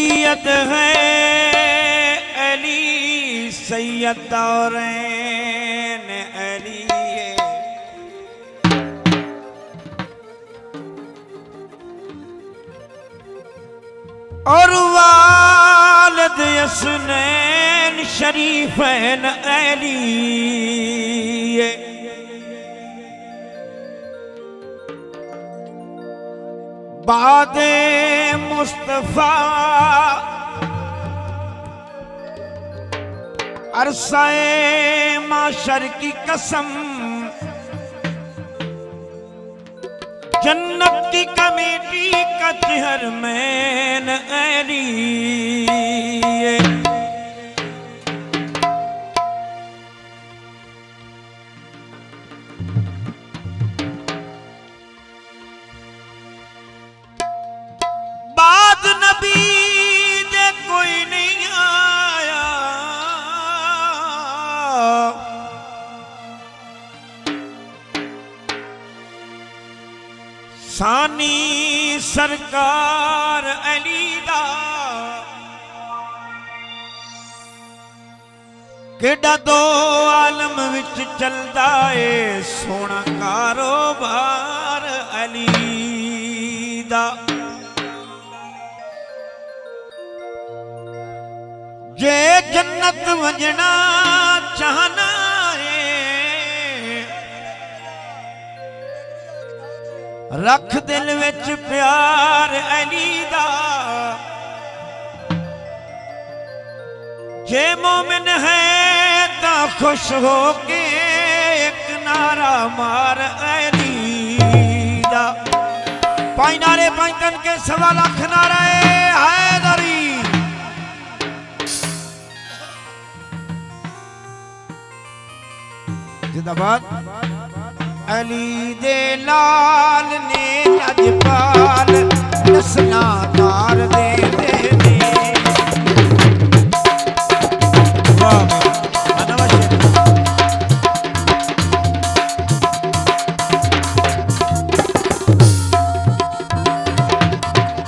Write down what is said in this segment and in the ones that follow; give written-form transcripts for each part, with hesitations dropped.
सैयद है अली सैयद दौरैन अली और वालिद यसनैन शरीफैन अली बादे मुस्तफा अरसाए माशर की कसम जन्नत की कमेटी का चेयरमैन अली बाद नबी दे कोई नहीं आया सानी सरकार अली दा केड़ा दो आलम विच चलदा ए सोना कारोबार अली दा जे जन्नत वजना चाहना रख दिल विच प्यार अली दा जे मोमिन है ता खुश हो के एक नारा मार अली दा पाई नारे पाई तन के 1.25 लाख नारे हैदरी जिंदाबाद अली दे लाल ने लजपाल नस्लां तार दे ने वाह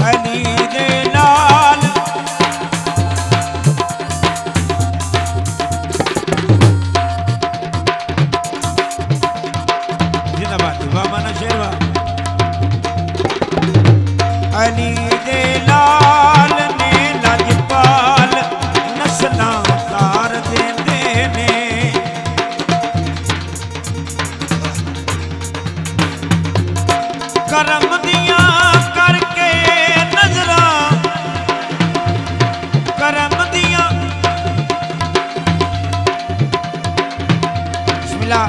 अली दे लाल अली दे लाल ने लजपाल नस्लां तार देंदे ने करम दियां करके नजरां करम दियां बिस्मिल्लाह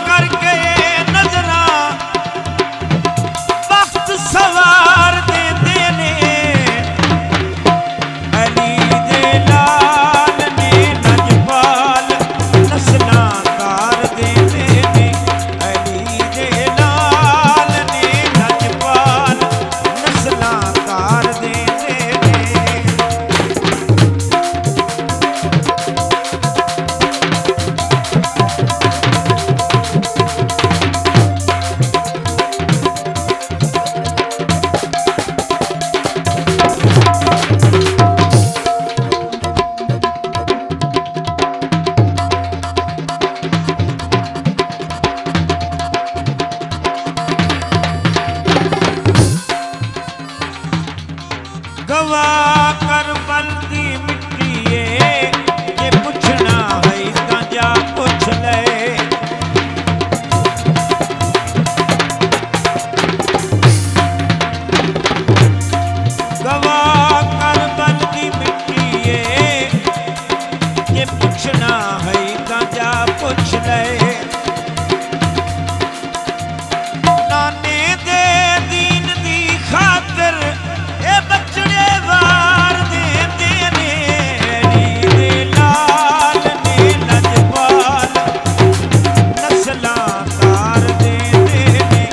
करके नजरा वक्त सवार देते ने अली दे लाल ने लजपाल नस्लां तार देते ने अली दे लाल ने लजपाल नस्लां तार देते ने गवा कर बल्दी मिट्टी ये पुछना है ता जा पुछ ले गवा कर बल्दी मिट्टी ये पुछना है ता जा पुछ ले नाने दे दीन दी खातिर बचड़े वार देते ने अली दे लाल ने लजपाल नस्लां तार देते ने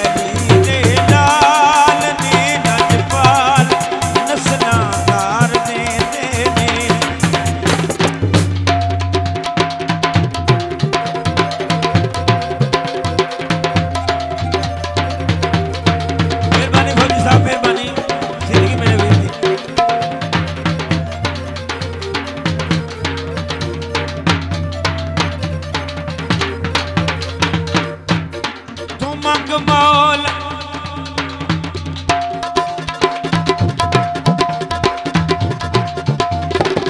अली दे लाल ने लजपाल नस्लां तार देते ने मंग मौल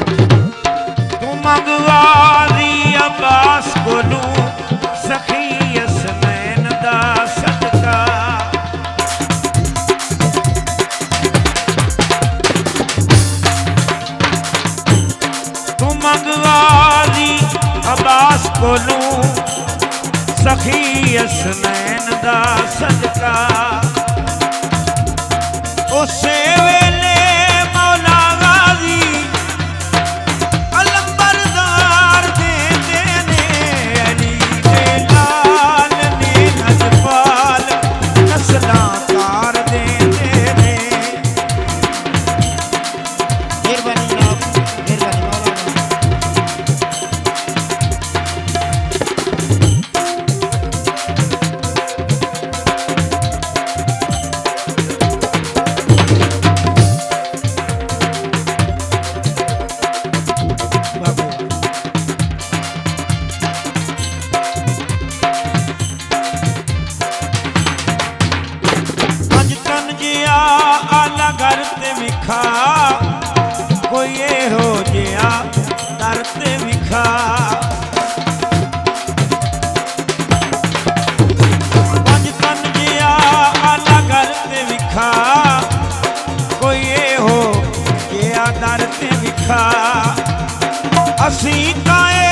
तू मंगवारी अब्बास कोलू सखी यसनैन दा सदका तू मंगवारी अब्बास कोलू सखी यसनैन दा सदका उसे वेले मौला गाजी अलंबरदार दे देने अली दे लाल ने नजपाल नस्लां तार दे देने मेहरबानी जनाब मेहरबानी मौलाना बाबू अज तन जिया आला घर ते विखा कोई हो जिया दर ते विखा अज तन जिया आला घर ते विखा कोई हो जिया दर ते विखा असीं काए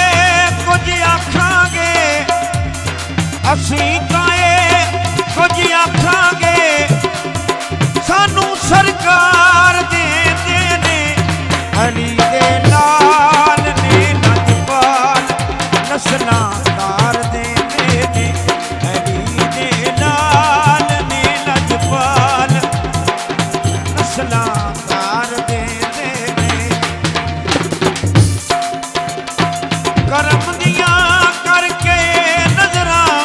कुछ आखांगे असीं काए कुछ आखांगे सानू सरकार दे देने अली दे लाल ने नजपाल नस्लां तार दे देने अली दे लाल ने नजपाल नस्लां तार दे देने करम दिया करके नजरां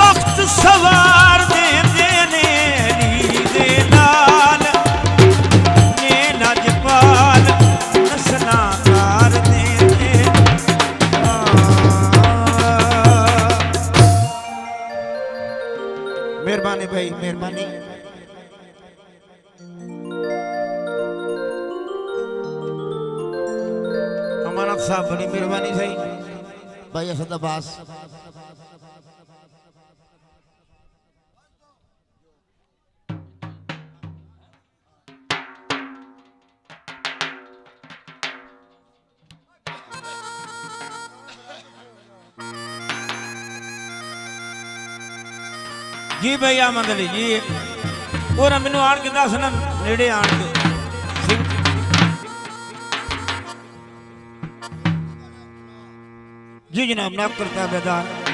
वक्त सवार दे देने अली दे लाल ने नजपाल नस्लां तार दे देने मेहरबानी भाई मेहरबानी अमानत साहब बड़ी मेहरबानी सही भाई असद अब्बास जी भैया मंगली जी और मैनू आन के दस ना नेड़े आन के जी जनाब नाब करता बेदार